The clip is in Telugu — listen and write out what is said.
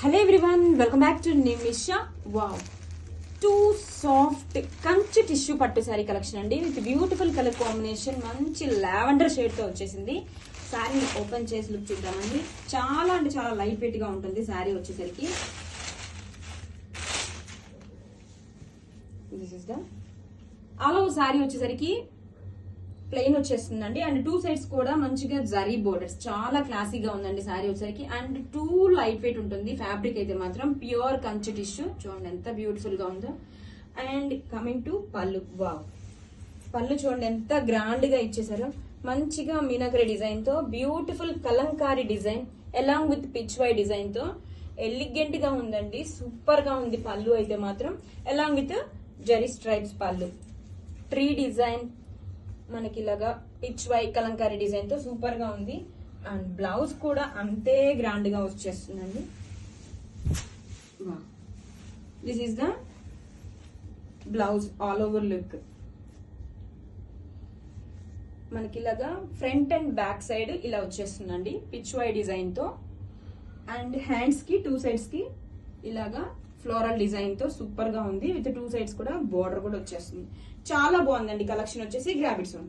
Hello everyone, welcome back to Nimisha. Wow, two soft Kanchi tissue పట్టు శారీ కలెక్షన్ అండి. విత్ బ్యూటిఫుల్ కలర్ కాంబినేషన్, మంచి లావెండర్ షేడ్ తో వచ్చేసింది. శారీ ఓపెన్ చేసి లుక్ చూద్దామండి. చాలా అంటే చాలా లైట్ వెయిట్ గా ఉంటుంది శారీ వచ్చేసరికి. This is the all over sari వచ్చేసరికి ప్లెయిన్ వచ్చేస్తుందండి. అండ్ టూ సైడ్స్ కూడా మంచిగా జరీ బోర్డర్స్, చాలా క్లాసీగా ఉందండి శారీ వచ్చేసరికి. అండ్ టూ లైట్ వెయిట్ ఉంటుంది. ఫ్యాబ్రిక్ అయితే మాత్రం ప్యూర్ కంచి టిష్యూ. చూడండి ఎంత బ్యూటిఫుల్ గా ఉందో. And coming to pallu. Wow, pallu చూడండి ఎంత గ్రాండ్ గా ఇచ్చేసారో. మంచిగా మీనాకరి డిజైన్ తో beautiful kalamkari design along with pichwai design తో ఎలిగెంట్ గా ఉందండి. సూపర్ గా ఉంది పళ్ళు అయితే మాత్రం. Along with zari stripes pallu, tree design మనకి ఇలాగా పిచ్ వై కలంకారీ డిజైన్ తో సూపర్ గా ఉంది. అండ్ బ్లౌజ్ కూడా అంతే గ్రాండ్ గా వచ్చేస్తుందండి. This is the blouse all over look. మనకి ఇలాగా ఫ్రంట్ అండ్ బ్యాక్ సైడ్ ఇలా వచ్చేస్తుందండి పిచ్ వై డిజైన్ తో. అండ్ హ్యాండ్స్ కి టూ సైడ్స్ కి ఇలాగా ఫ్లోరల్ డిజైన్ తో సూపర్ గా ఉంది. విత్ టూ సైడ్స్ కూడా బోర్డర్ కూడా వచ్చేస్తుంది. చాలా బాగుందండి కలెక్షన్ వచ్చేసి. Grab it son.